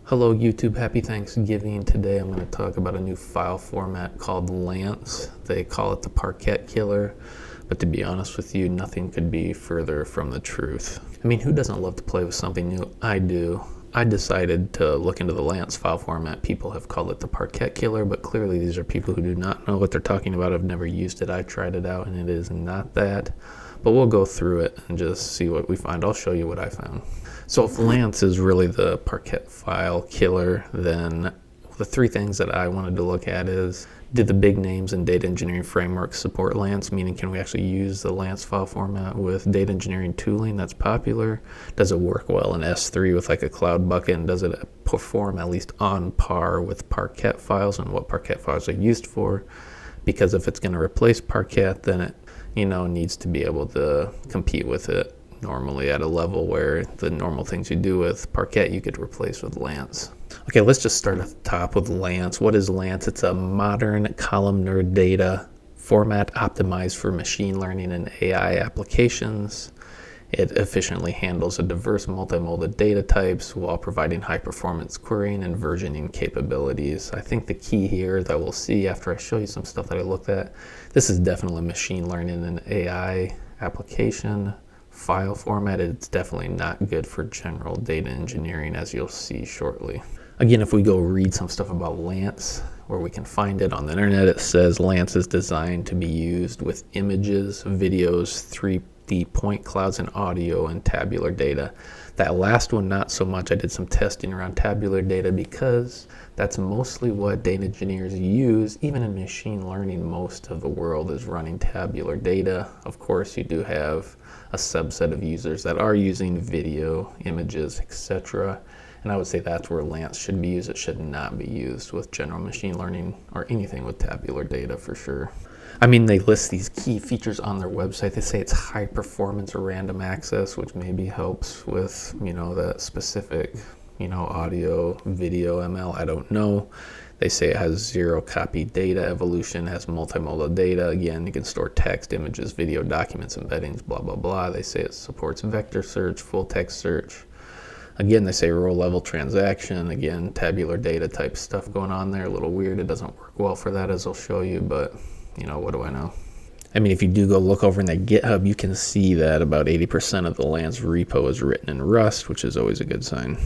Hello YouTube, happy Thanksgiving. Today I'm going to talk about a new file format called Lance. They call it the Parquet killer, but to be honest with you, nothing could be further from the truth. I mean, who doesn't love to play with something new? I do. I decided to look into the Lance file format. People have called it the Parquet killer, but clearly these are people who do not know what they're talking about. I've never used it. I tried it out and it is not that. But we'll go through it and just see what we find. I'll show you what I found. So if Lance is really the Parquet file killer, then the three things that I wanted to look at is, did the big names in data engineering frameworks support Lance? Meaning, can we actually use the Lance file format with data engineering tooling that's popular? Does it work well in S3 with like a cloud bucket? And does it perform at least on par with Parquet files and what Parquet files are used for? Because if it's going to replace Parquet, then it needs to be able to compete with it normally at a level where the normal things you do with Parquet you could replace with Lance. Okay, let's just start at the top with Lance. What is Lance? It's a modern columnar data format optimized for machine learning and AI applications. It efficiently handles a diverse multimodal data types while providing high performance querying and versioning capabilities. I think the key here that we'll see after I show you some stuff that I looked at, this is definitely machine learning and AI application file format. It's definitely not good for general data engineering, as you'll see shortly. Again, if we go read some stuff about Lance, where we can find it on the internet, it says Lance is designed to be used with images, videos, 3D point clouds, and audio and tabular data. That last one, not so much. I did some testing around tabular data because that's mostly what data engineers use. Even in machine learning, most of the world is running tabular data. Of course, you do have a subset of users that are using video, images, etc. And I would say that's where Lance should be used. It should not be used with general machine learning or anything with tabular data for sure. I mean, they list these key features on their website. They say it's high performance or random access, which maybe helps with, that specific, audio, video, ML, I don't know. They say it has zero copy data evolution, has multimodal data. Again, you can store text, images, video, documents, embeddings, blah, blah, blah. They say it supports vector search, full text search. Again, they say row level transaction. Again, tabular data type stuff going on there. A little weird. It doesn't work well for that, as I'll show you, but what do I know? I mean, if you do go look over in that GitHub, you can see that about 80% of the Lance repo is written in Rust, which is always a good sign.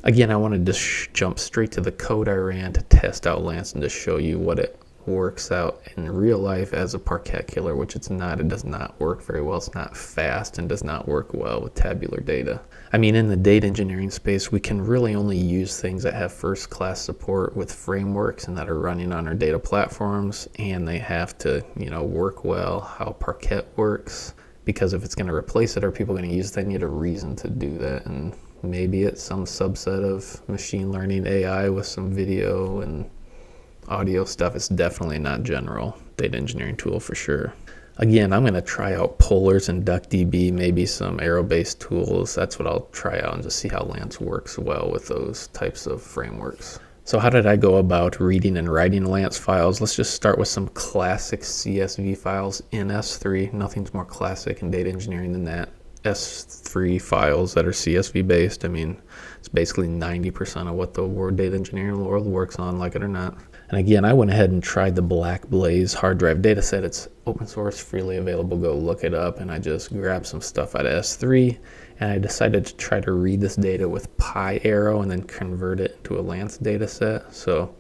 Again, I wanted to jump straight to the code I ran to test out Lance and to show you what it works out in real life as a Parquet killer, which it's not. It does not work very well. It's not fast and does not work well with tabular data. I mean, in the data engineering space, we can really only use things that have first-class support with frameworks and that are running on our data platforms, and they have to, work well how Parquet works, because if it's going to replace it, are people going to use it? They need a reason to do that, and maybe it's some subset of machine learning AI with some video and audio stuff. It's definitely not general data engineering tool for sure. Again, I'm going to try out polars and DuckDB, maybe some arrow-based tools. That's what I'll try out and just see how Lance works well with those types of frameworks. So how did I go about reading and writing Lance files? Let's just start with some classic CSV files in S3. Nothing's more classic in data engineering than that. S3 files that are CSV based. I mean, it's basically 90% of what the data engineering world works on, like it or not. And again, I went ahead and tried the Blackblaze hard drive data set. It's open source, freely available. Go look it up. And I just grabbed some stuff out of S3, and I decided to try to read this data with PyArrow and then convert it into a Lance data set. So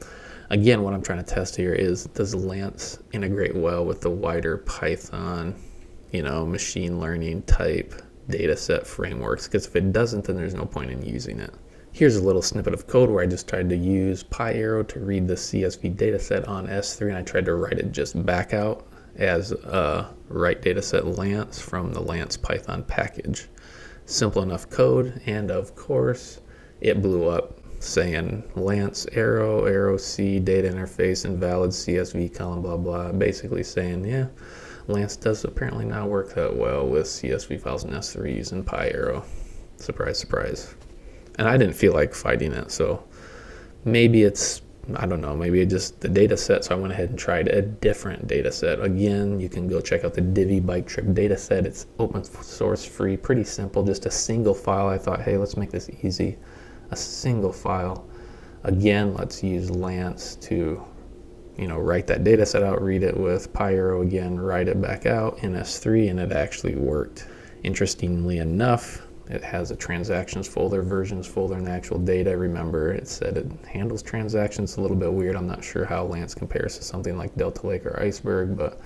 again, what I'm trying to test here is, does Lance integrate well with the wider Python, machine learning type data set frameworks? Because if it doesn't, then there's no point in using it. Here's a little snippet of code where I just tried to use PyArrow to read the CSV dataset on S3, and I tried to write it just back out as a write dataset Lance from the Lance Python package. Simple enough code, and of course, it blew up saying Lance arrow C data interface invalid CSV column blah blah, basically saying, yeah, Lance does apparently not work that well with CSV files in S3 using PyArrow. Surprise, surprise. And I didn't feel like fighting it, so maybe it's, I don't know, maybe just the data set, so I went ahead and tried a different data set. Again, you can go check out the Divi bike trip data set. It's open source free, pretty simple, just a single file. I thought, hey, let's make this easy. a single file. Again, let's use Lance to, write that data set out, read it with Pyro again, write it back out in S3, and it actually worked. Interestingly enough, it has a transactions folder, versions folder, and the actual data. Remember, it said it handles transactions. A little bit weird. I'm not sure how Lance compares to something like Delta Lake or Iceberg, but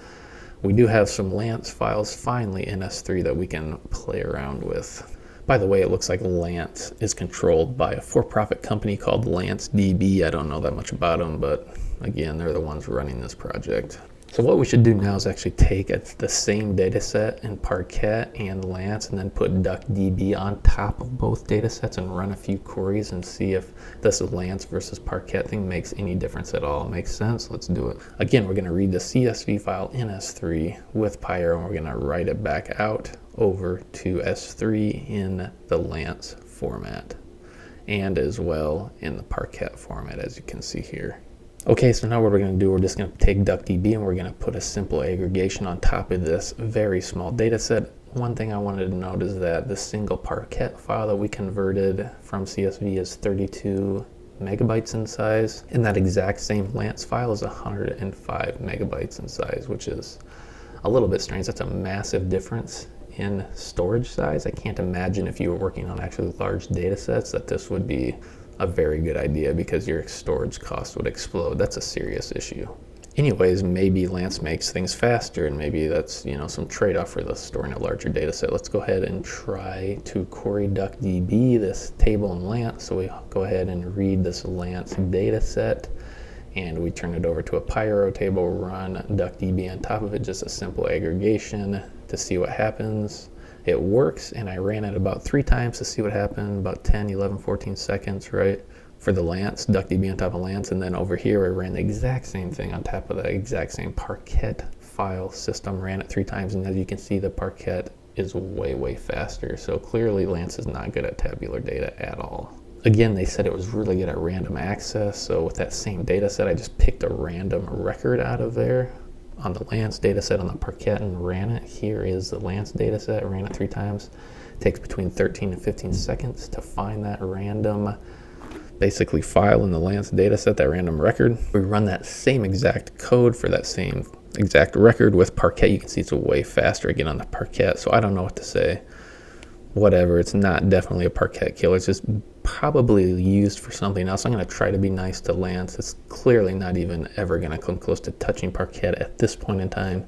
we do have some Lance files finally in S3 that we can play around with. By the way, it looks like Lance is controlled by a for-profit company called LanceDB. I don't know that much about them, but again, they're the ones running this project. So what we should do now is actually take the same data set in Parquet and Lance and then put DuckDB on top of both data sets and run a few queries and see if this Lance versus Parquet thing makes any difference at all. Makes sense? Let's do it. Again, we're going to read the CSV file in S3 with Pyro, and we're going to write it back out over to S3 in the Lance format and as well in the Parquet format, as you can see here. Okay, so now what we're going to do, we're just going to take DuckDB and we're going to put a simple aggregation on top of this very small data set. One thing I wanted to note is that the single Parquet file that we converted from CSV is 32 megabytes in size, and that exact same Lance file is 105 megabytes in size, which is a little bit strange. That's a massive difference in storage size. I can't imagine if you were working on actually large data sets that this would be a very good idea, because your storage cost would explode. That's a serious issue. Anyways, maybe Lance makes things faster, and maybe that's some trade-off for the storing a larger data set. Let's go ahead and try to query DuckDB, this table in Lance. So we go ahead and read this Lance data set, and we turn it over to a Pyro table, run DuckDB on top of it, just a simple aggregation to see what happens. It works, and I ran it about 3 times to see what happened, about 10, 11, 14 seconds, right, for the Lance, DuckDB on top of Lance. And then over here, I ran the exact same thing on top of the exact same Parquet file system, ran it 3 times, and as you can see, the Parquet is way, way faster. So clearly, Lance is not good at tabular data at all. Again, they said it was really good at random access, so with that same data set, I just picked a random record out of there on the Lance data set on the Parquet and ran it. Here is the Lance data set, ran it 3 times. It takes between 13 and 15 seconds to find that random, basically, file in the Lance data set, that random record. We run that same exact code for that same exact record with Parquet. You can see it's way faster again on the Parquet, so I don't know what to say. Whatever, it's not definitely a Parquet killer. It's just probably used for something else. I'm going to try to be nice to Lance. It's clearly not even ever going to come close to touching Parquet at this point in time.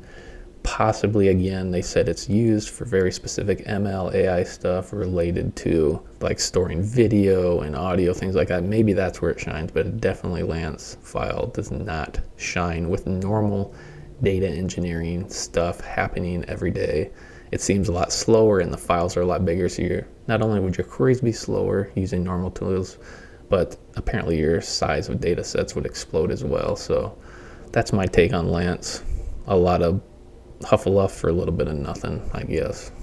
Possibly, again, they said it's used for very specific ML AI stuff related to like storing video and audio, things like that. Maybe that's where it shines, but it definitely Lance file does not shine with normal data engineering stuff happening every day. It seems a lot slower, and the files are a lot bigger, so not only would your queries be slower using normal tools, but apparently your size of data sets would explode as well. So that's my take on Lance. A lot of hufflepuff for a little bit of nothing, I guess.